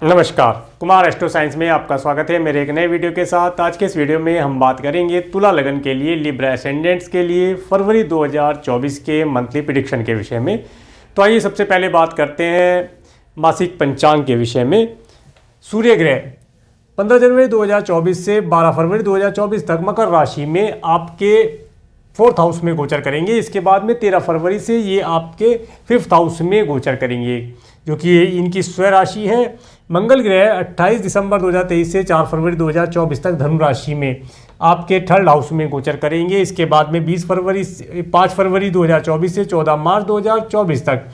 नमस्कार, Kumar astro science में आपका स्वागत है मेरे एक नए वीडियो के साथ। आज के इस वीडियो में हम बात करेंगे तुला लगन के लिए, लिब्रा एसेंडेंट्स के लिए फरवरी 2024 के मंथली प्रेडिक्शन के विषय में। तो आइए सबसे पहले बात करते हैं मासिक पंचांग के विषय में। सूर्य ग्रह 15 जनवरी 2024 से 12 फरवरी 2024 तक मकर राशि में आपके 4th हाउस में गोचर करेंगे। इसके बाद में 13 फरवरी से ये आपके 5th हाउस में गोचर करेंगे, जो कि इनकी स्वय राशि है। मंगल ग्रह 28 दिसंबर 2023 से 4 फरवरी 2024 तक धनु राशि में आपके 3rd हाउस में गोचर करेंगे। इसके बाद में 5 फरवरी 2024 से 14 मार्च 2024 तक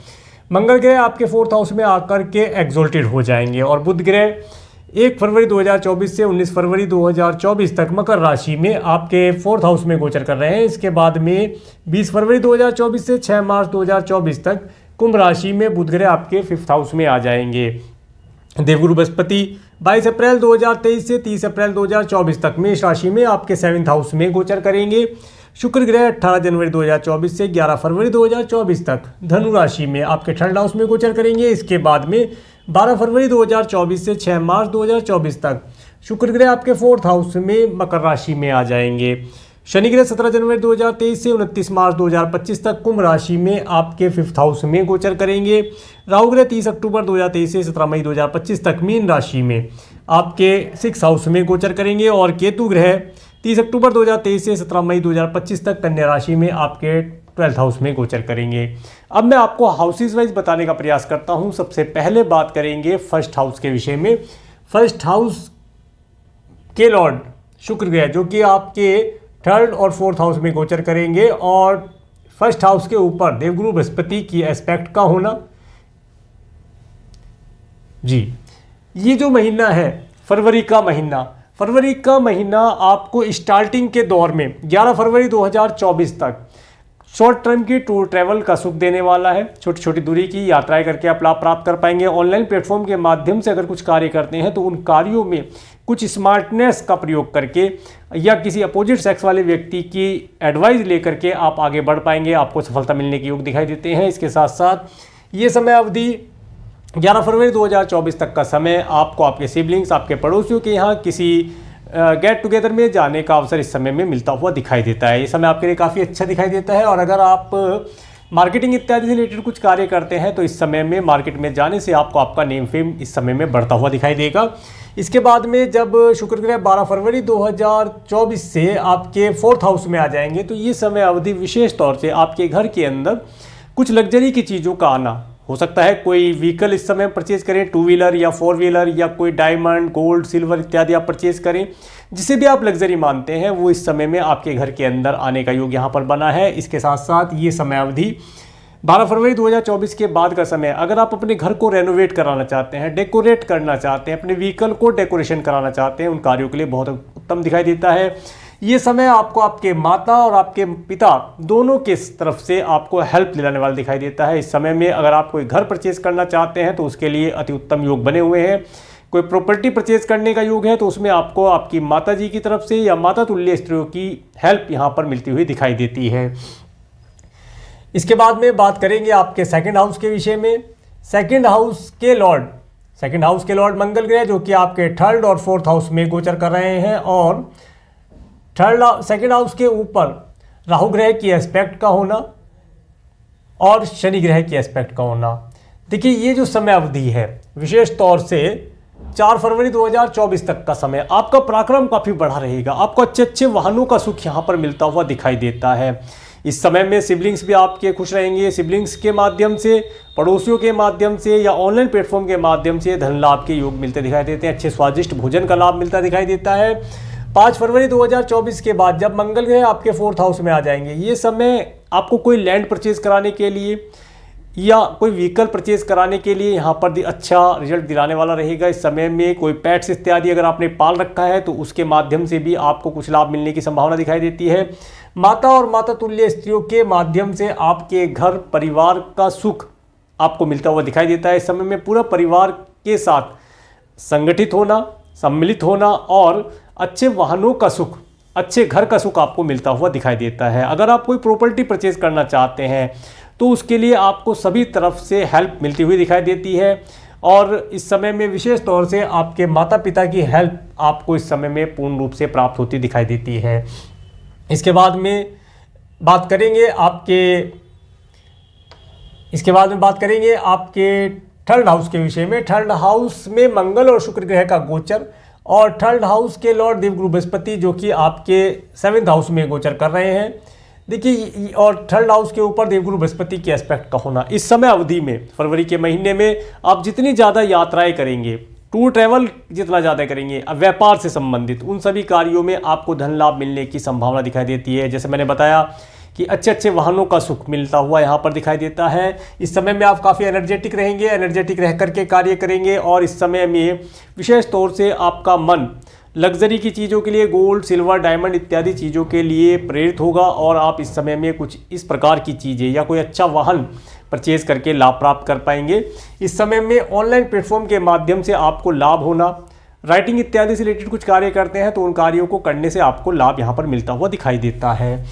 मंगल ग्रह आपके 4th हाउस में आकर के एक्सोल्टेड हो जाएंगे। और बुध ग्रह 1 फरवरी 2024 से 19 फरवरी 2024 तक मकर राशि में आपके 4th हाउस में गोचर कर रहे हैं। इसके बाद में 20 फरवरी 2024 से 6 मार्च 2024 तक कुंभ राशि में बुध ग्रह आपके 5th हाउस में आ जाएंगे। देवगुरु बृहस्पति 22 अप्रैल 2023 से 30 अप्रैल 2024 तक मेष राशि में आपके 7th हाउस में गोचर करेंगे। शुक्र ग्रह 18 जनवरी 2024 से 11 फरवरी 2024 तक धनु राशि में आपके 3rd हाउस में गोचर करेंगे। इसके बाद में 12 फरवरी 2024 से 6 मार्च 2024 तक शुक्र ग्रह आपके 4th हाउस में मकर राशि में आ जाएंगे। शनि ग्रह 17 जनवरी 2023 से 29 मार्च 2025 तक कुंभ राशि में आपके 5th हाउस में गोचर करेंगे। राहु ग्रह 30 अक्टूबर 2023 से 17 मई 2025 तक मीन राशि में आपके 6th हाउस में गोचर करेंगे। और केतु ग्रह 30 अक्टूबर 2023 से 17 मई 2025 तक कन्या राशि में आपके 12th हाउस में गोचर करेंगे। अब मैं आपको हाउसेज वाइज बताने का प्रयास करता हूं। सबसे पहले बात करेंगे 1st हाउस के विषय में। 1st हाउस के लॉर्ड शुक्र ग्रह, जो कि आपके 3rd और 4th हाउस में गोचर करेंगे। और 1st हाउस के ऊपर देवगुरु बृहस्पति की एस्पेक्ट का होना, जी ये जो महीना है फरवरी का महीना आपको स्टार्टिंग के दौर में 11 फरवरी 2024 तक शॉर्ट टर्म की टूर ट्रैवल का सुख देने वाला है। छोटी छोटी दूरी की यात्राएं करके आप लाभ प्राप्त कर पाएंगे। ऑनलाइन प्लेटफॉर्म के माध्यम से अगर कुछ कार्य करते हैं तो उन कार्यों में कुछ स्मार्टनेस का प्रयोग करके या किसी अपोजिट सेक्स वाले व्यक्ति की एडवाइस लेकर के आप आगे बढ़ पाएंगे। आपको सफलता मिलने के योग दिखाई देते हैं। इसके साथ साथ ये समय अवधि 11 फरवरी 2024 तक का समय आपको आपके सिबलिंग्स, आपके पड़ोसियों के यहाँ किसी गेट टुगेदर में जाने का अवसर इस समय में मिलता हुआ दिखाई देता है। ये समय आपके लिए काफ़ी अच्छा दिखाई देता है। और अगर आप मार्केटिंग इत्यादि से रिलेटेड कुछ कार्य करते हैं तो इस समय में मार्केट में जाने से आपको आपका नेम फेम इस समय में बढ़ता हुआ दिखाई देगा। इसके बाद में जब शुक्र ग्रह 12 फरवरी 2024 से आपके 4th हाउस में आ जाएंगे तो ये समय अवधि विशेष तौर से आपके घर के अंदर कुछ लग्जरी की चीज़ों का आना हो सकता है। कोई व्हीकल इस समय परचेज करें, 2 व्हीलर या 4 व्हीलर, या कोई डायमंड, गोल्ड, सिल्वर इत्यादि आप परचेज करें। जिसे भी आप लग्जरी मानते हैं वो इस समय में आपके घर के अंदर आने का योग यहाँ पर बना है। इसके साथ साथ ये समय अवधि 12 फरवरी 2024 के बाद का समय, अगर आप अपने घर को रेनोवेट कराना चाहते हैं, डेकोरेट करना चाहते हैं, अपने व्हीकल को डेकोरेशन कराना चाहते हैं, उन कार्यों के लिए बहुत उत्तम दिखाई देता है। ये समय आपको आपके माता और आपके पिता दोनों के तरफ से आपको हेल्प दिलाने वाला दिखाई देता है। इस समय में अगर आप कोई घर परचेज करना चाहते हैं तो उसके लिए अति उत्तम योग बने हुए हैं। कोई प्रॉपर्टी परचेज करने का योग है तो उसमें आपको आपकी माता जी की तरफ से या माता तुल्य स्त्रियों की हेल्प यहाँ पर मिलती हुई दिखाई देती है। इसके बाद में बात करेंगे आपके 2nd हाउस के विषय में। 2nd हाउस के लॉर्ड मंगल ग्रह, जो कि आपके 3rd और 4th हाउस में गोचर कर रहे हैं। और 2nd हाउस के ऊपर राहु ग्रह की एस्पेक्ट का होना और शनि ग्रह की एस्पेक्ट का होना। देखिए ये जो समय अवधि है विशेष तौर से 4 फरवरी 2024 तक का समय, आपका पराक्रम काफ़ी बढ़ा रहेगा। आपको अच्छे अच्छे वाहनों का सुख यहाँ पर मिलता हुआ दिखाई देता है। इस समय में सिबलिंग्स भी आपके खुश रहेंगे। सिबलिंग्स के माध्यम से, पड़ोसियों के माध्यम से या ऑनलाइन प्लेटफॉर्म के माध्यम से धन लाभ के योग मिलते दिखाई देते हैं। अच्छे स्वादिष्ट भोजन का लाभ मिलता दिखाई देता है। 5 फरवरी 2024 के बाद जब मंगल ग्रह आपके 4th हाउस में आ जाएंगे, ये समय आपको कोई लैंड परचेज कराने के लिए या कोई व्हीकल परचेज कराने के लिए यहाँ पर अच्छा रिजल्ट दिलाने वाला रहेगा। इस समय में कोई पेट्स इत्यादि अगर आपने पाल रखा है तो उसके माध्यम से भी आपको कुछ लाभ मिलने की संभावना दिखाई देती है। माता और माता तुल्य स्त्रियों के माध्यम से आपके घर परिवार का सुख आपको मिलता हुआ दिखाई देता है। इस समय में पूरा परिवार के साथ संगठित होना, सम्मिलित होना और अच्छे वाहनों का सुख, अच्छे घर का सुख आपको मिलता हुआ दिखाई देता है। अगर आप कोई प्रॉपर्टी परचेज करना चाहते हैं तो उसके लिए आपको सभी तरफ से हेल्प मिलती हुई दिखाई देती है। और इस समय में विशेष तौर से आपके माता पिता की हेल्प आपको इस समय में पूर्ण रूप से प्राप्त होती दिखाई देती है। इसके बाद में बात करेंगे आपके थर्ड हाउस के विषय में। थर्ड हाउस में मंगल और शुक्र ग्रह का गोचर, और थर्ड हाउस के लॉर्ड देवगुरु बृहस्पति जो कि आपके 7th हाउस में गोचर कर रहे हैं। देखिए, और थर्ड हाउस के ऊपर देवगुरु बृहस्पति के एस्पेक्ट का होना, इस समय अवधि में फरवरी के महीने में आप जितनी ज़्यादा यात्राएं करेंगे, टूर ट्रैवल जितना ज़्यादा करेंगे, अब व्यापार से संबंधित उन सभी कार्यों में आपको धन लाभ मिलने की संभावना दिखाई देती है। जैसे मैंने बताया कि अच्छे अच्छे वाहनों का सुख मिलता हुआ यहाँ पर दिखाई देता है। इस समय में आप काफ़ी एनर्जेटिक रहेंगे, एनर्जेटिक रह करके कार्य करेंगे, और इस समय में विशेष तौर से आपका मन लग्जरी की चीज़ों के लिए, गोल्ड, सिल्वर, डायमंड इत्यादि चीज़ों के लिए प्रेरित होगा, और आप इस समय में कुछ इस प्रकार की चीज़ें या कोई अच्छा वाहन परचेज करके लाभ प्राप्त कर पाएंगे। इस समय में ऑनलाइन प्लेटफॉर्म के माध्यम से आपको लाभ होना, राइटिंग इत्यादि से रिलेटेड कुछ कार्य करते हैं तो उन कार्यों को करने से आपको लाभ यहाँ पर मिलता हुआ दिखाई देता है।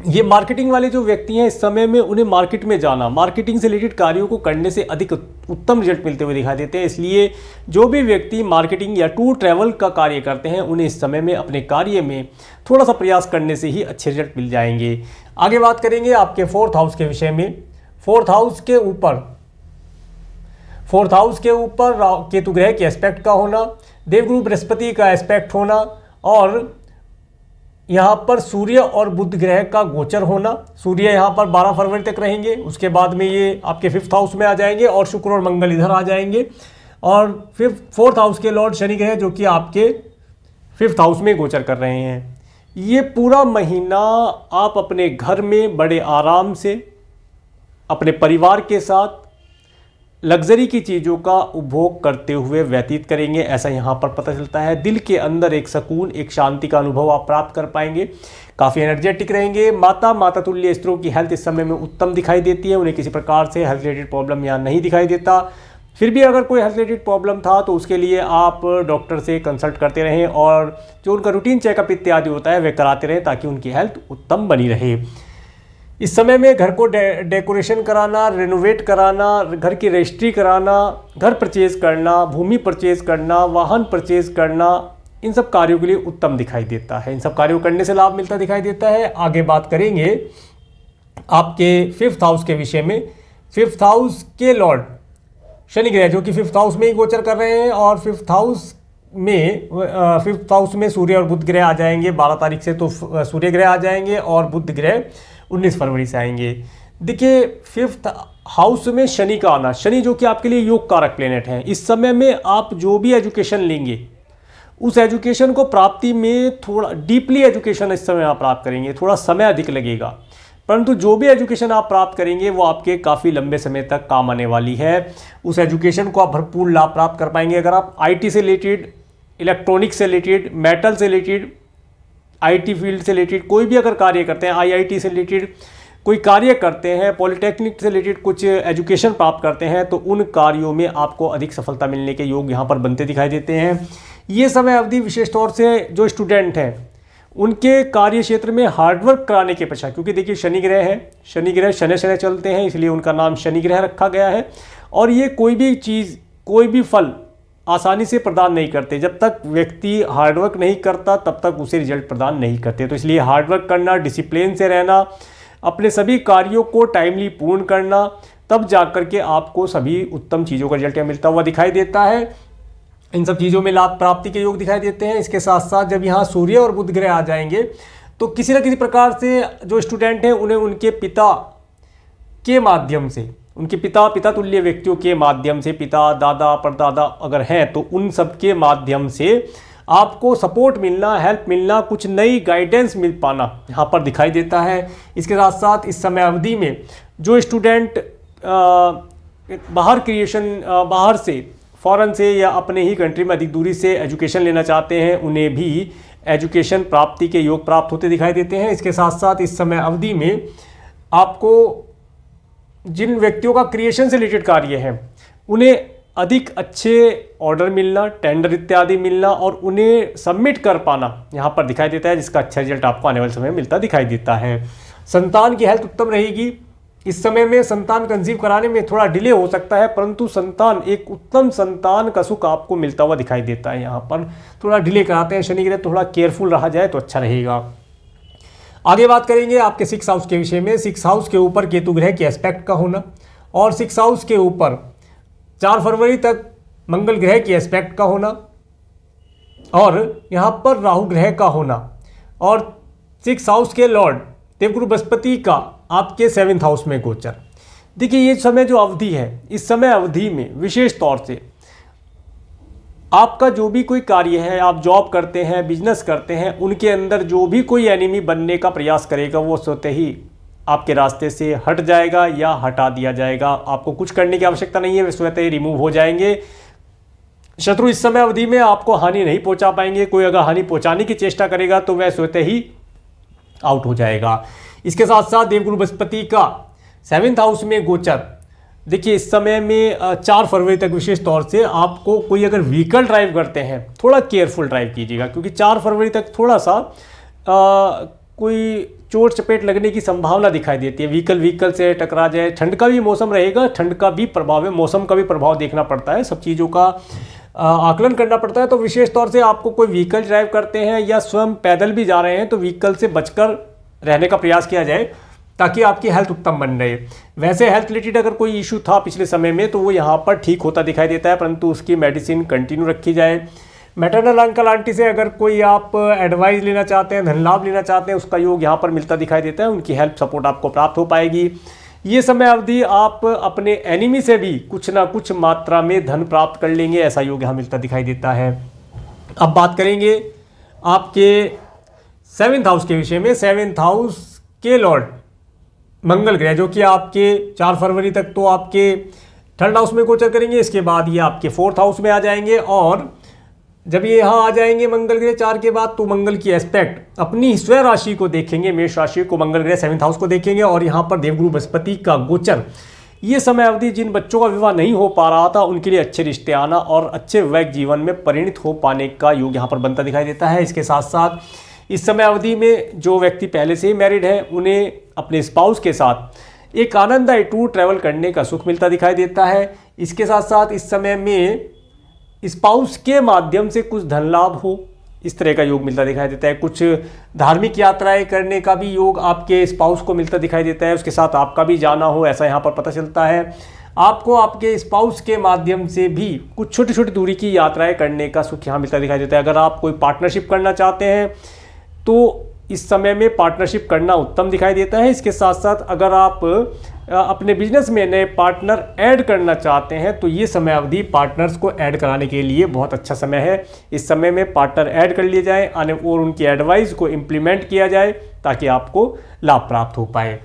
ये मार्केटिंग वाले जो व्यक्ति हैं, इस समय में उन्हें मार्केट में जाना, मार्केटिंग से रिलेटेड कार्यों को करने से अधिक उत्तम रिजल्ट मिलते हुए दिखाई देते हैं। इसलिए जो भी व्यक्ति मार्केटिंग या टूर ट्रैवल का कार्य करते हैं, उन्हें इस समय में अपने कार्य में थोड़ा सा प्रयास करने से ही अच्छे रिजल्ट मिल जाएंगे। आगे बात करेंगे आपके 4th हाउस के विषय में। 4th हाउस के ऊपर केतु ग्रह के एस्पेक्ट का होना, देवगुरु बृहस्पति का एस्पेक्ट होना, और यहाँ पर सूर्य और बुध ग्रह का गोचर होना। सूर्य यहाँ पर 12 फरवरी तक रहेंगे, उसके बाद में ये आपके 5th हाउस में आ जाएंगे, और शुक्र और मंगल इधर आ जाएंगे। और 4th हाउस के लॉर्ड शनि ग्रह जो कि आपके 5th हाउस में गोचर कर रहे हैं। ये पूरा महीना आप अपने घर में बड़े आराम से अपने परिवार के साथ लग्जरी की चीज़ों का उपभोग करते हुए व्यतीत करेंगे, ऐसा यहाँ पर पता चलता है। दिल के अंदर एक सुकून, एक शांति का अनुभव आप प्राप्त कर पाएंगे, काफ़ी एनर्जेटिक रहेंगे। माता तुल्य स्त्रों की हेल्थ इस समय में उत्तम दिखाई देती है, उन्हें किसी प्रकार से हेल्थ रिलेटेड प्रॉब्लम यहाँ नहीं दिखाई देता। फिर भी अगर कोई हेल्थ रिलेटेड प्रॉब्लम था तो उसके लिए आप डॉक्टर से कंसल्ट करते रहें, और जो उनका रूटीन चेकअप इत्यादि होता है वह कराते रहें, ताकि उनकी हेल्थ उत्तम बनी रहे। इस समय में घर को डेकोरेशन कराना, रेनोवेट कराना, घर की रजिस्ट्री कराना, घर परचेज़ करना, भूमि परचेज़ करना, वाहन परचेज़ करना, इन सब कार्यों के लिए उत्तम दिखाई देता है। इन सब कार्यों करने से लाभ मिलता दिखाई देता है। आगे बात करेंगे आपके 5th हाउस के विषय में। 5th हाउस के लॉर्ड शनि ग्रह जो कि 5th हाउस में ही गोचर कर रहे हैं, और 5th हाउस में सूर्य और बुध ग्रह आ जाएंगे। 12 तारीख से तो सूर्य ग्रह आ जाएंगे, और बुध ग्रह 19 फरवरी से आएंगे। देखिए, 5th हाउस में शनि का आना, शनि जो कि आपके लिए योग कारक प्लेनेट है, इस समय में आप जो भी एजुकेशन लेंगे, उस एजुकेशन को प्राप्ति में थोड़ा डीपली एजुकेशन इस समय आप प्राप्त करेंगे, थोड़ा समय अधिक लगेगा, परंतु जो भी एजुकेशन आप प्राप्त करेंगे वो आपके काफ़ी लंबे समय तक काम आने वाली है। उस एजुकेशन को आप भरपूर लाभ प्राप्त कर पाएंगे। अगर आप IT से रिलेटेड, इलेक्ट्रॉनिक्स से रिलेटेड, मेटल से रिलेटेड, IT फील्ड से रिलेटेड कोई भी अगर कार्य करते हैं, IIT से रिलेटेड कोई कार्य करते हैं, पॉलिटेक्निक से रिलेटेड कुछ एजुकेशन प्राप्त करते हैं, तो उन कार्यों में आपको अधिक सफलता मिलने के योग यहाँ पर बनते दिखाई देते हैं। ये समय अवधि विशेष तौर से जो स्टूडेंट हैं उनके कार्य क्षेत्र में हार्डवर्क कराने के पश्चात, क्योंकि देखिए शनि ग्रह है, शनि ग्रह शनि शनि चलते हैं, इसलिए उनका नाम शनि ग्रह रखा गया है। और ये कोई भी चीज़, कोई भी फल आसानी से प्रदान नहीं करते। जब तक व्यक्ति हार्डवर्क नहीं करता तब तक उसे रिजल्ट प्रदान नहीं करते। तो इसलिए हार्डवर्क करना, डिसिप्लिन से रहना, अपने सभी कार्यों को टाइमली पूर्ण करना, तब जाकर के आपको सभी उत्तम चीज़ों का रिजल्ट मिलता हुआ दिखाई देता है। इन सब चीज़ों में लाभ प्राप्ति के योग दिखाई देते हैं। इसके साथ साथ जब यहाँ सूर्य और बुध ग्रह आ जाएंगे तो किसी न किसी प्रकार से जो स्टूडेंट हैं उन्हें उनके पिता के माध्यम से, उनके पिता तुल्य व्यक्तियों के माध्यम से, पिता, दादा, परदादा अगर हैं तो उन सब के माध्यम से आपको सपोर्ट मिलना, हेल्प मिलना, कुछ नई गाइडेंस मिल पाना यहाँ पर दिखाई देता है। इसके साथ साथ इस समय अवधि में जो स्टूडेंट बाहर से, फॉरेन से या अपने ही कंट्री में अधिक दूरी से एजुकेशन लेना चाहते हैं, उन्हें भी एजुकेशन प्राप्ति के योग प्राप्त होते दिखाई देते हैं। इसके साथ साथ इस समय अवधि में आपको जिन व्यक्तियों का क्रिएशन से रिलेटेड कार्य है उन्हें अधिक अच्छे ऑर्डर मिलना, टेंडर इत्यादि मिलना और उन्हें सबमिट कर पाना यहाँ पर दिखाई देता है, जिसका अच्छा रिजल्ट आपको आने वाले समय में मिलता दिखाई देता है। संतान की हेल्थ उत्तम रहेगी, इस समय में संतान कंसीव कराने में थोड़ा डिले हो सकता है, परंतु संतान, एक उत्तम संतान का सुख आपको मिलता हुआ दिखाई देता है। यहाँ पर थोड़ा डिले कराते हैं शनि ग्रह, थोड़ा केयरफुल रहा जाए तो अच्छा रहेगा। आगे बात करेंगे आपके 6 हाउस के विषय में। 6 हाउस के ऊपर केतु ग्रह के एस्पेक्ट का होना और 6 हाउस के ऊपर 4 फरवरी तक मंगल ग्रह के एस्पेक्ट का होना और यहाँ पर राहु ग्रह का होना और 6 हाउस के लॉर्ड देवगुरु बृहस्पति का आपके 7th हाउस में गोचर। देखिए ये समय जो अवधि है, इस समय अवधि में विशेष तौर से आपका जो भी कोई कार्य है, आप जॉब करते हैं, बिजनेस करते हैं, उनके अंदर जो भी कोई एनिमी बनने का प्रयास करेगा वो स्वतः ही आपके रास्ते से हट जाएगा या हटा दिया जाएगा। आपको कुछ करने की आवश्यकता नहीं है, वे स्वतः ही रिमूव हो जाएंगे। शत्रु इस समय अवधि में आपको हानि नहीं पहुंचा पाएंगे। कोई अगर हानि पहुंचाने की चेष्टा करेगा तो वह स्वतः ही आउट हो जाएगा। इसके साथ साथ देवगुरु बृहस्पति का 7th हाउस में गोचर। देखिए इस समय में 4 फरवरी तक विशेष तौर से आपको कोई अगर व्हीकल ड्राइव करते हैं थोड़ा केयरफुल ड्राइव कीजिएगा, क्योंकि 4 फरवरी तक थोड़ा सा कोई चोट चपेट लगने की संभावना दिखाई देती है। व्हीकल से टकरा जाए। ठंड का भी मौसम रहेगा, ठंड का भी प्रभाव है, मौसम का भी प्रभाव देखना पड़ता है, सब चीज़ों का आकलन करना पड़ता है। तो विशेष तौर से आपको कोई व्हीकल ड्राइव करते हैं या स्वयं पैदल भी जा रहे हैं तो व्हीकल से बचकर रहने का प्रयास किया जाए ताकि आपकी हेल्थ उत्तम बन रहे। वैसे हेल्थ रिलेटेड अगर कोई इशू था पिछले समय में तो वो यहाँ पर ठीक होता दिखाई देता है, परंतु उसकी मेडिसिन कंटिन्यू रखी जाए। मैटरनल अंकल आंटी से अगर कोई आप एडवाइस लेना चाहते हैं, धन लाभ लेना चाहते हैं, उसका योग यहाँ पर मिलता दिखाई देता है। उनकी हेल्प सपोर्ट आपको प्राप्त हो पाएगी। ये समय अवधि आप अपने एनिमी से भी कुछ ना कुछ मात्रा में धन प्राप्त कर लेंगे, ऐसा योग यहाँ मिलता दिखाई देता है। अब बात करेंगे आपके 7th हाउस के विषय में। 7th हाउस के लॉर्ड मंगल ग्रह जो कि आपके 4 फरवरी तक तो आपके 3rd हाउस में गोचर करेंगे, इसके बाद ये आपके 4th हाउस में आ जाएंगे और जब ये यहाँ आ जाएंगे मंगल ग्रह 4 के बाद तो मंगल की एस्पेक्ट अपनी स्वयं राशि को देखेंगे, मेष राशि को मंगल ग्रह 7th हाउस को देखेंगे और यहाँ पर देवगुरु बृहस्पति का गोचर। ये समय अवधि जिन बच्चों का विवाह नहीं हो पा रहा था उनके लिए अच्छे रिश्ते आना और अच्छे वैवाहिक जीवन में परिणत हो पाने का योग यहाँ पर बनता दिखाई देता है। इसके साथ साथ इस समय अवधि में जो व्यक्ति पहले से ही मैरिड है उन्हें अपने स्पाउस के साथ एक आनंददायी टूर ट्रैवल करने का सुख मिलता दिखाई देता है। इसके साथ साथ इस समय में स्पाउस के माध्यम से कुछ धन लाभ हो, इस तरह का योग मिलता दिखाई देता है। कुछ धार्मिक यात्राएं करने का भी योग आपके स्पाउस को मिलता दिखाई देता है, उसके साथ आपका भी जाना हो ऐसा यहाँ पर पता चलता है। आपको आपके स्पाउस के माध्यम से भी कुछ छोटी छोटी दूरी की यात्राएं करने का सुख यहाँ मिलता दिखाई देता है। अगर आप कोई पार्टनरशिप करना चाहते हैं तो इस समय में पार्टनरशिप करना उत्तम दिखाई देता है। इसके साथ साथ अगर आप अपने बिजनेस में नए पार्टनर ऐड करना चाहते हैं तो ये समय अवधि पार्टनर्स को ऐड कराने के लिए बहुत अच्छा समय है। इस समय में पार्टनर ऐड कर लिए जाएं और उनकी एडवाइस को इम्प्लीमेंट किया जाए ताकि आपको लाभ प्राप्त हो पाए।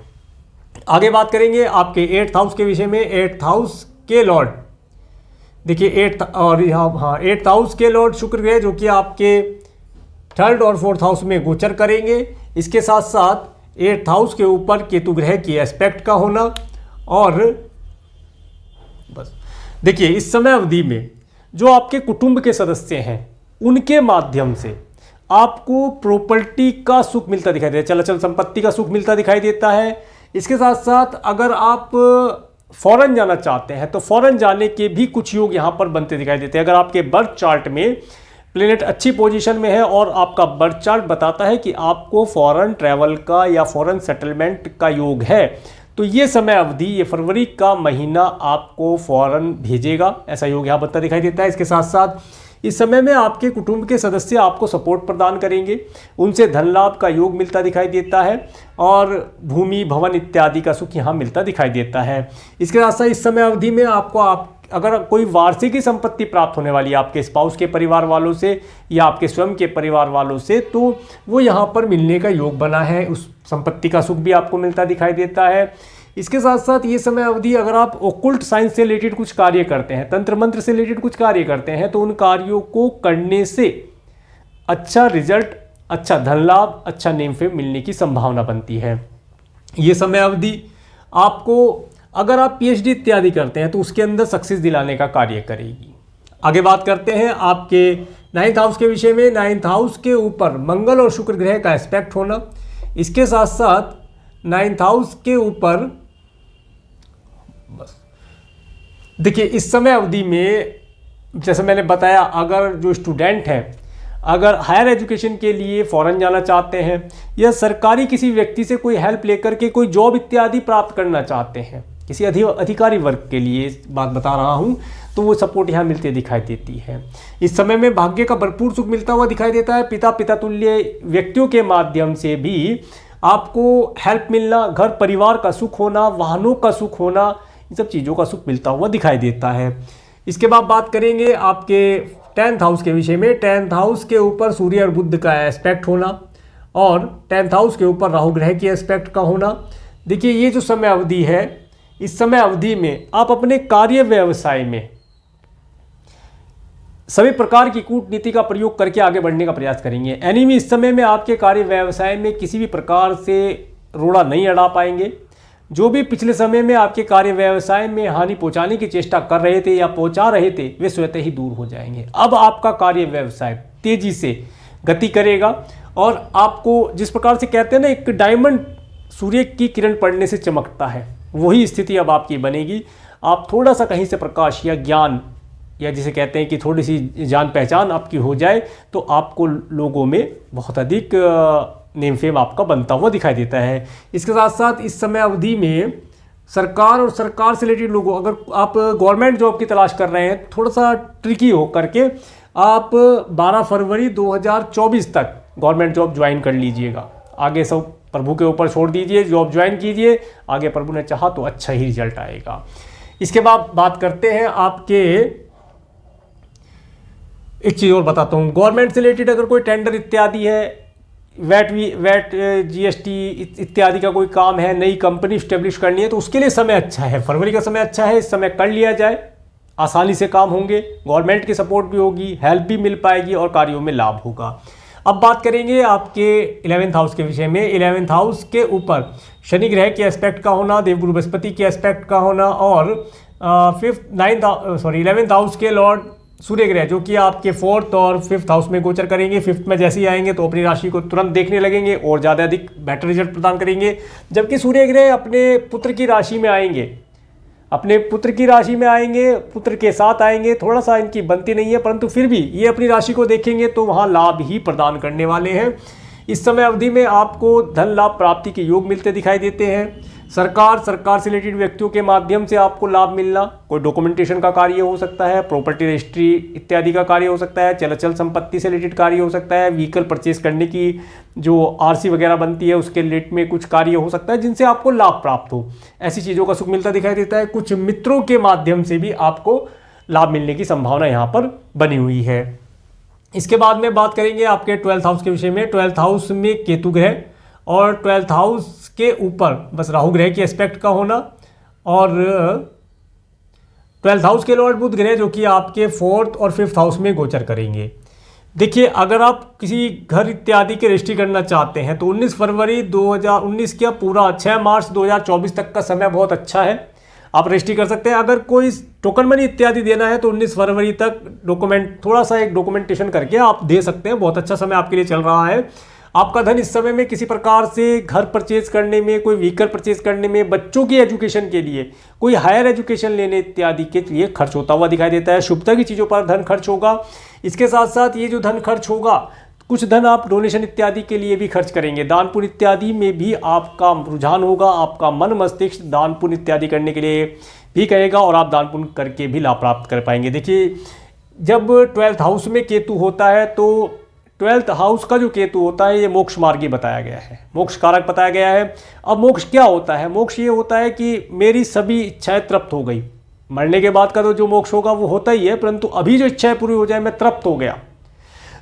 आगे बात करेंगे आपके 8th हाउस के विषय में। 8th हाउस के लॉर्ड देखिए 8th हाउस के लॉर्ड शुक्र ग्रह जो कि आपके 3rd और 4th हाउस में गोचर करेंगे। इसके साथ साथ 8th हाउस के ऊपर केतु ग्रह की एस्पेक्ट का होना और बस देखिए इस समय अवधि में जो आपके कुटुंब के सदस्य हैं उनके माध्यम से आपको प्रॉपर्टी का सुख मिलता दिखाई देता है, चल संपत्ति का सुख मिलता दिखाई देता है। इसके साथ साथ अगर आप फॉरेन जाना चाहते हैं तो फॉरेन जाने के भी कुछ योग यहाँ पर बनते दिखाई देते हैं। अगर आपके बर्थ चार्ट में प्लेनेट अच्छी पोजीशन में है और आपका बर्थ चार्ट बताता है कि आपको फॉरेन ट्रैवल का या फॉरेन सेटलमेंट का योग है तो ये समय अवधि, ये फरवरी का महीना आपको फॉरेन भेजेगा, ऐसा योग यहाँ बनता दिखाई देता है। इसके साथ साथ इस समय में आपके कुटुंब के सदस्य आपको सपोर्ट प्रदान करेंगे, उनसे धन लाभ का योग मिलता दिखाई देता है और भूमि भवन इत्यादि का सुख यहाँ मिलता दिखाई देता है। इसके साथ साथ इस समय अवधि में आपको अगर कोई वार्षिकी संपत्ति प्राप्त होने वाली है आपके स्पाउस के परिवार वालों से या आपके स्वयं के परिवार वालों से तो वो यहाँ पर मिलने का योग बना है, उस संपत्ति का सुख भी आपको मिलता दिखाई देता है। इसके साथ साथ ये समय अवधि अगर आप ओकुल्ट साइंस से रिलेटेड कुछ कार्य करते हैं, तंत्र मंत्र से रिलेटेड कुछ कार्य करते हैं तो उन कार्यों को करने से अच्छा रिजल्ट, अच्छा धन लाभ, अच्छा नेम फेम मिलने की संभावना बनती है। ये समय अवधि आपको अगर आप पीएचडी इत्यादि करते हैं तो उसके अंदर सक्सेस दिलाने का कार्य करेगी। आगे बात करते हैं आपके 9th हाउस के विषय में। 9th हाउस के ऊपर मंगल और शुक्र ग्रह का एस्पेक्ट होना, इसके साथ साथ 9th हाउस के ऊपर देखिए इस समय अवधि में जैसे मैंने बताया, अगर जो स्टूडेंट हैं अगर हायर एजुकेशन के लिए फॉरेन जाना चाहते हैं या सरकारी किसी व्यक्ति से कोई हेल्प लेकर के कोई जॉब इत्यादि प्राप्त करना चाहते हैं, किसी अधिकारी वर्ग के लिए बात बता रहा हूं, तो वो सपोर्ट यहाँ मिलती दिखाई देती है। इस समय में भाग्य का भरपूर सुख मिलता हुआ दिखाई देता है। पिता तुल्य व्यक्तियों के माध्यम से भी आपको हेल्प मिलना, घर परिवार का सुख होना, वाहनों का सुख होना, इन सब चीज़ों का सुख मिलता हुआ दिखाई देता है। इसके बाद बात करेंगे आपके 10th हाउस के विषय में। 10th हाउस के ऊपर सूर्य और बुध का एस्पेक्ट होना और 10th हाउस के ऊपर राहु ग्रह की एस्पेक्ट का होना। देखिए ये जो समय अवधि है, इस समय अवधि में आप अपने कार्य व्यवसाय में सभी प्रकार की कूटनीति का प्रयोग करके आगे बढ़ने का प्रयास करेंगे। एनीमी इस समय में आपके कार्य व्यवसाय में किसी भी प्रकार से रोड़ा नहीं अड़ा पाएंगे। जो भी पिछले समय में आपके कार्य व्यवसाय में हानि पहुंचाने की चेष्टा कर रहे थे या पहुंचा रहे थे, वे स्वतः ही दूर हो जाएंगे। अब आपका कार्य व्यवसाय तेजी से गति करेगा और आपको जिस प्रकार से कहते हैं ना, एक डायमंड सूर्य की किरण पड़ने से चमकता है, वही स्थिति अब आपकी बनेगी। आप थोड़ा सा कहीं से प्रकाश या ज्ञान या जिसे कहते हैं कि थोड़ी सी जान पहचान आपकी हो जाए तो आपको लोगों में बहुत अधिक नेम फेम आपका बनता हुआ दिखाई देता है। इसके साथ साथ इस समय अवधि में सरकार और सरकार से रिलेटेड लोगों, अगर आप गवर्नमेंट जॉब की तलाश कर रहे हैं, थोड़ा सा ट्रिकी हो करके आप 12 फरवरी 2024 तक गवर्नमेंट जॉब ज्वाइन कर लीजिएगा। आगे सब प्रभु के ऊपर छोड़ दीजिए, जॉब ज्वाइन कीजिए, आगे प्रभु ने चाहा तो अच्छा ही रिजल्ट आएगा। इसके बाद बात करते हैं आपके, एक चीज़ और बताता हूँ, गवर्नमेंट से रिलेटेड अगर कोई टेंडर इत्यादि है, वैट जीएसटी इत्यादि का कोई काम है, नई कंपनी स्टेब्लिश करनी है, तो उसके लिए समय अच्छा है। फरवरी का समय अच्छा है, इस समय कर लिया जाए, आसानी से काम होंगे, गवर्नमेंट की सपोर्ट भी होगी, हेल्प भी मिल पाएगी और कार्यों में लाभ होगा। अब बात करेंगे आपके 11th हाउस के विषय में। 11th हाउस के ऊपर शनि ग्रह के एस्पेक्ट का होना, देवगुरु बृहस्पति के एस्पेक्ट का होना और 11th हाउस के लॉर्ड सूर्य ग्रह जो कि आपके 4th और 5th हाउस में गोचर करेंगे। 5th में जैसे ही आएंगे तो अपनी राशि को तुरंत देखने लगेंगे और ज़्यादा अधिक बेटर रिजल्ट प्रदान करेंगे। जबकि सूर्य ग्रह अपने पुत्र की राशि में आएंगे, पुत्र के साथ आएंगे, थोड़ा सा इनकी बनती नहीं है, परंतु फिर भी ये अपनी राशि को देखेंगे तो वहाँ लाभ ही प्रदान करने वाले हैं। इस समय अवधि में आपको धन लाभ प्राप्ति के योग मिलते दिखाई देते हैं। सरकार से रिलेटेड व्यक्तियों के माध्यम से आपको लाभ मिलना, कोई डॉक्यूमेंटेशन का कार्य हो सकता है, प्रॉपर्टी रजिस्ट्री इत्यादि का कार्य हो सकता है, चल संपत्ति से रिलेटेड कार्य हो सकता है, व्हीकल परचेस करने की जो आरसी वगैरह बनती है उसके रिलेटेड में कुछ कार्य हो सकता है जिनसे आपको लाभ प्राप्त हो। ऐसी चीज़ों का सुख मिलता दिखाई देता है। कुछ मित्रों के माध्यम से भी आपको लाभ मिलने की संभावना यहाँ पर बनी हुई है। इसके बाद में बात करेंगे आपके 12th हाउस के विषय में। 12th हाउस में केतु ग्रह और 12th हाउस के ऊपर बस राहु ग्रह की एस्पेक्ट का होना और 12th हाउस के लॉर्ड बुध ग्रह जो कि आपके 4th और 5th हाउस में गोचर करेंगे। देखिए अगर आप किसी घर इत्यादि के रजिस्ट्री करना चाहते हैं तो 19 फरवरी 2019 का पूरा 6 मार्च 2024 तक का समय बहुत अच्छा है, आप रजिस्ट्री कर सकते हैं। अगर कोई टोकन मनी इत्यादि देना है तो 19 फरवरी तक थोड़ा सा एक डॉक्यूमेंटेशन करके आप दे सकते हैं। बहुत अच्छा समय आपके लिए चल रहा है। आपका धन इस समय में किसी प्रकार से घर परचेज करने में, कोई व्हीकल परचेज करने में, बच्चों की एजुकेशन के लिए, कोई हायर एजुकेशन लेने इत्यादि के लिए खर्च होता हुआ दिखाई देता है। शुभता की चीज़ों पर धन खर्च होगा। इसके साथ साथ ये जो धन खर्च होगा, कुछ धन आप डोनेशन इत्यादि के लिए भी खर्च करेंगे। दान पुण्य इत्यादि में भी आपका रुझान होगा, आपका मन मस्तिष्क दान पुण्य इत्यादि करने के लिए भी कहेगा और आप दान पुण्य करके भी लाभ प्राप्त कर पाएंगे। देखिए जब 12th हाउस में केतु होता है तो 12th हाउस का जो केतु होता है ये मोक्ष मार्गी बताया गया है, मोक्ष कारक बताया गया है। अब मोक्ष क्या होता है? मोक्ष ये होता है कि मेरी सभी इच्छाएं तृप्त हो गई। मरने के बाद का तो जो मोक्ष होगा वो होता ही है, परंतु अभी जो इच्छाएं पूरी हो जाए, मैं तृप्त हो गया,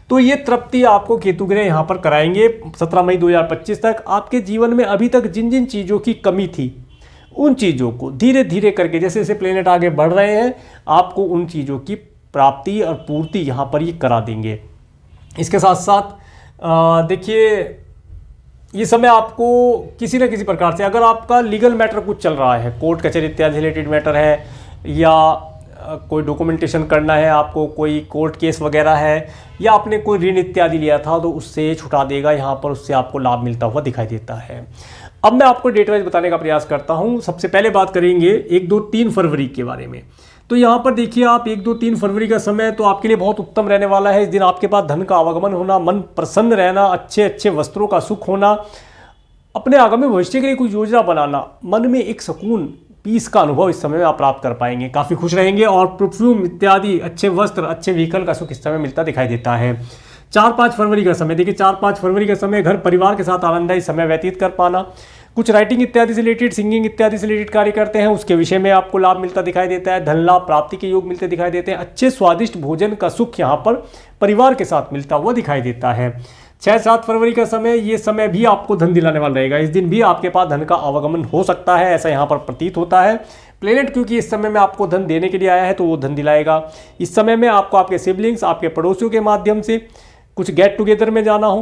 तो ये तृप्ति आपको केतु ग्रह यहाँ पर कराएंगे 17 मई 2025 तक। आपके जीवन में अभी तक जिन जिन चीज़ों की कमी थी उन चीज़ों को धीरे धीरे करके, जैसे जैसे प्लेनेट आगे बढ़ रहे हैं, आपको उन चीज़ों की प्राप्ति और पूर्ति यहाँ पर ये करा देंगे। इसके साथ साथ देखिए ये समय आपको किसी न किसी प्रकार से, अगर आपका लीगल मैटर कुछ चल रहा है, कोर्ट कचहरी इत्यादि रिलेटेड मैटर है या कोई डॉक्यूमेंटेशन करना है, आपको कोई कोर्ट केस वगैरह है या आपने कोई ऋण इत्यादि लिया था तो उससे छुटा देगा यहाँ पर, उससे आपको लाभ मिलता हुआ दिखाई देता है। अब मैं आपको डेट वाइज बताने का प्रयास करता हूँ। सबसे पहले बात करेंगे 1, 2, 3 फरवरी के बारे में। तो यहाँ पर देखिए आप 1, 2, 3 फरवरी का समय तो आपके लिए बहुत उत्तम रहने वाला है। इस दिन आपके पास धन का आवागमन होना, मन प्रसन्न रहना, अच्छे अच्छे वस्त्रों का सुख होना, अपने आगामी भविष्य के लिए कुछ योजना बनाना, मन में एक सुकून, पीस का अनुभव इस समय में आप प्राप्त कर पाएंगे, काफ़ी खुश रहेंगे। और परफ्यूम इत्यादि, अच्छे वस्त्र, अच्छे व्हीकल का सुख इस समय मिलता दिखाई देता है। 4-5 फरवरी का समय देखिए, 4-5 फरवरी का समय घर परिवार के साथ आनंददायी समय व्यतीत कर पाना, कुछ राइटिंग इत्यादि से रिलेटेड, सिंगिंग इत्यादि से रिलेटेड कार्य करते हैं उसके विषय में आपको लाभ मिलता दिखाई देता है। धन लाभ प्राप्ति के योग मिलते दिखाई देते हैं। अच्छे स्वादिष्ट भोजन का सुख यहाँ पर परिवार के साथ मिलता हुआ दिखाई देता है। 6-7 फरवरी का समय, ये समय भी आपको धन दिलाने वाला रहेगा। इस दिन भी आपके पास धन का आवागमन हो सकता है, ऐसा यहाँ पर प्रतीत होता है। प्लेनेट क्योंकि इस समय में आपको धन देने के लिए आया है तो वो धन दिलाएगा। इस समय में आपको आपके सिबलिंग्स, आपके पड़ोसियों के माध्यम से कुछ गेट टुगेदर में जाना हो,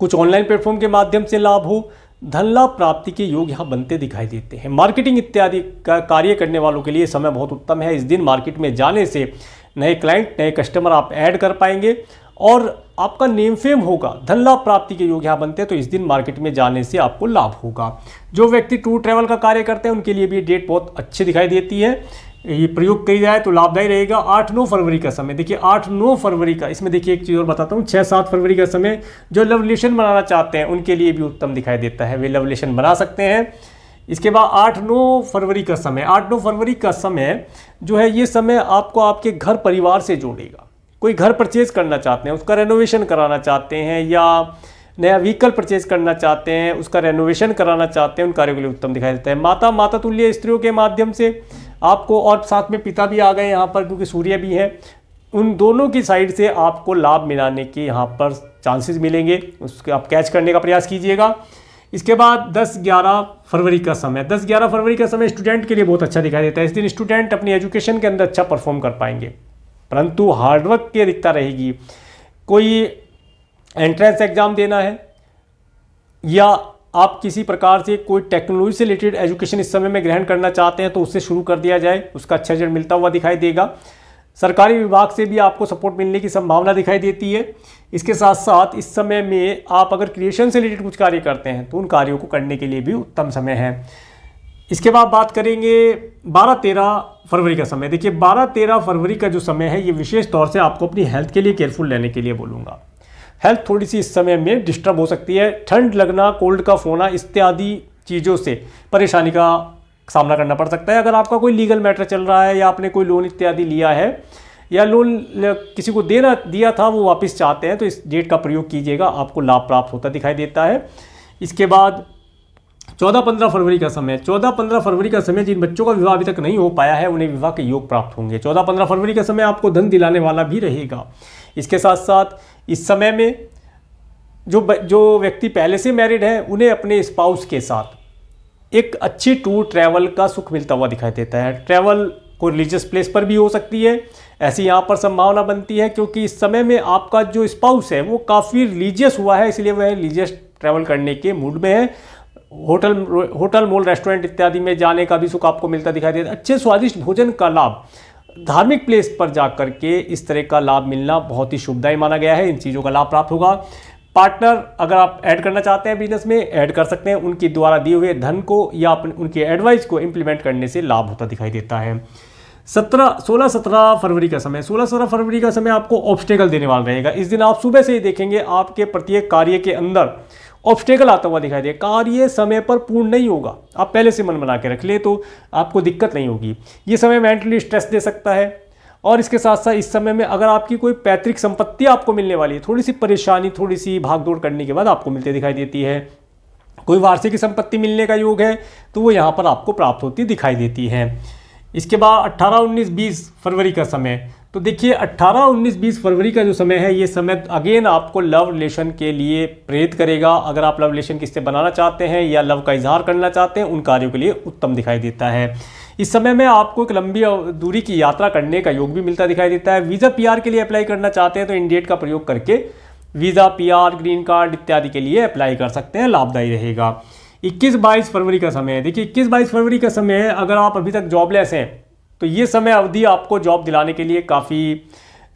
कुछ ऑनलाइन प्लेटफॉर्म के माध्यम से लाभ हो, धन लाभ प्राप्ति के योग यहाँ बनते दिखाई देते हैं। मार्केटिंग इत्यादि का कार्य करने वालों के लिए समय बहुत उत्तम है। इस दिन मार्केट में जाने से नए क्लाइंट, नए कस्टमर आप ऐड कर पाएंगे और आपका नेम फेम होगा। धन लाभ प्राप्ति के योग यहाँ बनते हैं, तो इस दिन मार्केट में जाने से आपको लाभ होगा। जो व्यक्ति टूर ट्रैवल का कार्य करते हैं उनके लिए भी डेट बहुत अच्छी दिखाई देती है, ये प्रयोग करी जाए तो लाभदायी रहेगा। 8-9 फरवरी का समय देखिए, 8-9 फरवरी का, इसमें देखिए एक चीज़ और बताता हूँ, 6-7 फरवरी का समय जो लव रिलेशन बनाना चाहते हैं उनके लिए भी उत्तम दिखाई देता है, वे लव रिलेशन बना सकते हैं। इसके बाद 8-9 फरवरी का समय, 8-9 फरवरी का समय जो है, ये समय आपको आपके घर परिवार से जोड़ेगा। कोई घर परचेज करना चाहते हैं, उसका रेनोवेशन कराना चाहते हैं, या नया व्हीकल परचेज करना चाहते हैं, उसका रेनोवेशन कराना चाहते हैं, उन कार्यों के लिए उत्तम दिखाई देता है। माता तुल्य स्त्रियों के माध्यम से आपको, और साथ में पिता भी आ गए यहाँ पर क्योंकि सूर्य भी है, उन दोनों की साइड से आपको लाभ मिलाने के यहाँ पर चांसेस मिलेंगे, उसके आप कैच करने का प्रयास कीजिएगा। इसके बाद 10-11 फरवरी का समय, 10-11 फरवरी का समय स्टूडेंट के लिए बहुत अच्छा दिखाई देता है। इस दिन स्टूडेंट अपनी एजुकेशन के अंदर अच्छा परफॉर्म कर पाएंगे, परंतु हार्डवर्क की अधिकता रहेगी। कोई एंट्रेंस एग्जाम देना है या आप किसी प्रकार से कोई टेक्नोलॉजी से रिलेटेड एजुकेशन इस समय में ग्रहण करना चाहते हैं तो उससे शुरू कर दिया जाए, उसका अच्छा रिजल्ट मिलता हुआ दिखाई देगा। सरकारी विभाग से भी आपको सपोर्ट मिलने की संभावना दिखाई देती है। इसके साथ साथ इस समय में आप अगर क्रिएशन से रिलेटेड कुछ कार्य करते हैं तो उन कार्यों को करने के लिए भी उत्तम समय है। इसके बाद बात करेंगे 12-13 फरवरी का समय। देखिए 12-13 फरवरी का जो समय है, ये विशेष तौर से आपको अपनी हेल्थ के लिए केयरफुल रहने के लिए बोलूँगा। हेल्थ थोड़ी सी इस समय में डिस्टर्ब हो सकती है, ठंड लगना, कोल्ड कफ होना इत्यादि चीज़ों से परेशानी का सामना करना पड़ सकता है। अगर आपका कोई लीगल मैटर चल रहा है या आपने कोई लोन इत्यादि लिया है या लोन किसी को दिया था वो वापस चाहते हैं तो इस डेट का प्रयोग कीजिएगा, आपको लाभ प्राप्त होता दिखाई देता है। इसके बाद 14-15 फरवरी का समय, 14-15 फरवरी का समय, जिन बच्चों का विवाह अभी तक नहीं हो पाया है उन्हें विवाह के योग प्राप्त होंगे। 14-15 फरवरी का समय आपको धन दिलाने वाला भी रहेगा। इसके साथ साथ इस समय में जो व्यक्ति पहले से मैरिड हैं उन्हें अपने स्पाउस के साथ एक अच्छी टूर ट्रैवल का सुख मिलता हुआ दिखाई देता है। ट्रैवल को रिलीजियस प्लेस पर भी हो सकती है, ऐसी यहाँ पर संभावना बनती है, क्योंकि इस समय में आपका जो स्पाउस है वो काफ़ी रिलीजियस हुआ है, इसलिए वह रिलीजियस ट्रैवल करने के मूड में है। होटल मॉल रेस्टोरेंट इत्यादि में जाने का भी सुख आपको मिलता दिखाई देता है। अच्छे स्वादिष्ट भोजन का लाभ, धार्मिक प्लेस पर जाकर के इस तरह का लाभ मिलना बहुत ही शुभदायी माना गया है। इन चीज़ों का लाभ प्राप्त होगा। पार्टनर अगर आप ऐड करना चाहते हैं बिजनेस में, ऐड कर सकते हैं। उनके द्वारा दिए हुए धन को या उनके एडवाइस को इम्प्लीमेंट करने से लाभ होता दिखाई देता है। 16-17 फरवरी का समय, 16-17 फरवरी का समय आपको ऑब्स्टेकल देने वाला रहेगा। इस दिन आप सुबह से ही देखेंगे आपके प्रत्येक कार्य के अंदर ऑब्स्टेकल आता हुआ दिखाई दे। कार्य समय पर पूर्ण नहीं होगा, आप पहले से मन बना के रख ले तो आपको दिक्कत नहीं होगी। ये समय मेंटली स्ट्रेस दे सकता है। और इसके साथ साथ इस समय में अगर आपकी कोई पैतृक संपत्ति आपको मिलने वाली है, थोड़ी सी परेशानी, थोड़ी सी भागदौड़ करने के बाद आपको मिलती दिखाई देती है। कोई वार्षिक संपत्ति मिलने का योग है तो वो यहाँ पर आपको प्राप्त होती दिखाई देती है। इसके बाद 18-19-20 फरवरी का समय, तो देखिए 18-19-20 फरवरी का जो समय है, ये समय अगेन आपको लव रिलेशन के लिए प्रेरित करेगा। अगर आप लव रिलेशन किससे बनाना चाहते हैं या लव का इजहार करना चाहते हैं, उन कार्यों के लिए उत्तम दिखाई देता है। इस समय में आपको एक लंबी दूरी की यात्रा करने का योग भी मिलता दिखाई देता है। वीज़ा पीआर के लिए अप्लाई करना चाहते हैं तो इन डेट का प्रयोग करके वीज़ा, पीआर, ग्रीन कार्ड इत्यादि के लिए अप्लाई कर सकते हैं, लाभदायी रहेगा। 21-22 फरवरी का समय है। देखिए 21-22 फरवरी का समय है, अगर आप अभी तक जॉबलेस हैं तो ये समय अवधि आपको जॉब दिलाने के लिए काफ़ी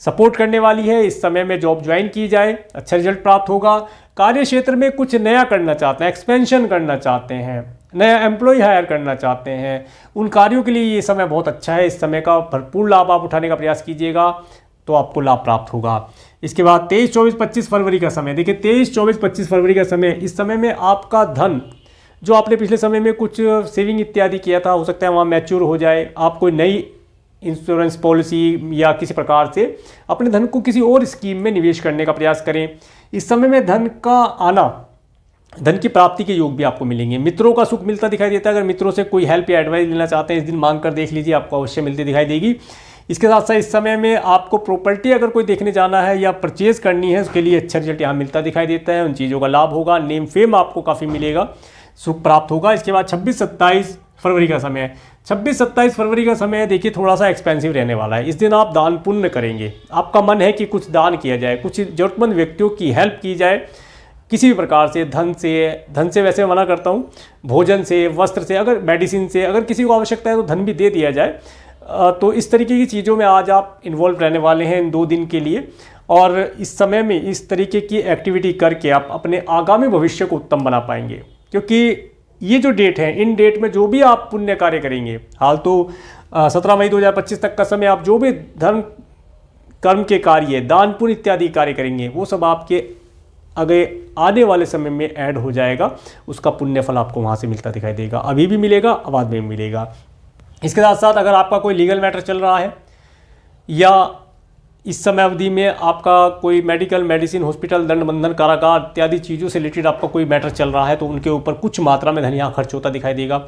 सपोर्ट करने वाली है। इस समय में जॉब ज्वाइन की जाए, अच्छा रिजल्ट प्राप्त होगा। कार्य क्षेत्र में कुछ नया करना चाहते हैं, एक्सपेंशन करना चाहते हैं, नया एम्प्लॉय हायर करना चाहते हैं, उन कार्यों के लिए ये समय बहुत अच्छा है। इस समय का भरपूर लाभ आप उठाने का प्रयास कीजिएगा तो आपको लाभ प्राप्त होगा। इसके बाद 23, 24, 25 फरवरी का समय देखिए, 23, 24, 25 फरवरी का समय, इस समय में आपका धन जो आपने पिछले समय में कुछ सेविंग इत्यादि किया था, हो सकता है वहाँ मैच्योर हो जाए। आप कोई नई इंश्योरेंस पॉलिसी या किसी प्रकार से अपने धन को किसी और स्कीम में निवेश करने का प्रयास करें। इस समय में धन का आना, धन की प्राप्ति के योग भी आपको मिलेंगे। मित्रों का सुख मिलता दिखाई देता है। अगर मित्रों से कोई हेल्प या एडवाइस लेना चाहते हैं, इस दिन मांग कर देख लीजिए, आपको अवश्य मिलती दिखाई देगी। इसके साथ साथ इस समय में आपको प्रॉपर्टी अगर कोई देखने जाना है या परचेज करनी है, उसके लिए अच्छा रिजल्ट यहाँ मिलता दिखाई देता है। उन चीज़ों का लाभ होगा, नेम फेम आपको काफ़ी मिलेगा, सुख प्राप्त होगा। इसके बाद 26, 27 फरवरी का समय है। 26, 27 फरवरी का समय देखिए थोड़ा सा एक्सपेंसिव रहने वाला है। इस दिन आप दान पुण्य करेंगे, आपका मन है कि कुछ दान किया जाए, कुछ जरूरतमंद व्यक्तियों की हेल्प की जाए किसी भी प्रकार से। धन से वैसे मना करता हूँ, भोजन से, वस्त्र से, अगर मेडिसिन से, अगर किसी को आवश्यकता है तो धन भी दे दिया जाए। तो इस तरीके की चीज़ों में आज आप इन्वॉल्व रहने वाले हैं इन 2 दिन के लिए, और इस समय में इस तरीके की एक्टिविटी करके आप अपने आगामी भविष्य को उत्तम बना पाएंगे। क्योंकि ये जो डेट है, इन डेट में जो भी आप पुण्य कार्य करेंगे, हाल तो 17 मई 2025 तक का समय, आप जो भी धर्म कर्म के कार्य, दान पुण्य इत्यादि कार्य करेंगे, वो सब आपके आगे आने वाले समय में ऐड हो जाएगा। उसका पुण्य फल आपको वहाँ से मिलता दिखाई देगा, अभी भी मिलेगा, बाद में भी मिलेगा। इसके साथ साथ अगर आपका कोई लीगल मैटर चल रहा है या इस समय अवधि में आपका कोई मेडिकल, मेडिसिन, हॉस्पिटल, दंड बंधन, कारागार इत्यादि चीज़ों से रिलेटेड आपका कोई मैटर चल रहा है, तो उनके ऊपर कुछ मात्रा में धन यहाँ खर्च होता दिखाई देगा।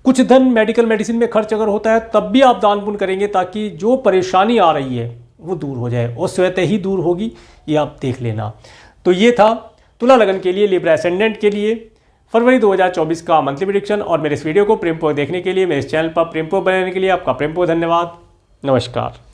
कुछ धन मेडिकल, मेडिसिन में खर्च अगर होता है तब भी आप दान पुण्य करेंगे, ताकि जो परेशानी आ रही है वो दूर हो जाए, और स्वतः ही दूर होगी, ये आप देख लेना। तो ये था तुला लगन के लिए, लिब्रा एसेंडेंट के लिए फरवरी 2024 का मंथली प्रेडिक्शन। और मेरे इस वीडियो को प्रेमपूर्वक देखने के लिए, मेरे इस चैनल पर प्रेमपूर्वक बने रहने के लिए आपका प्रेमपूर्वक धन्यवाद। नमस्कार।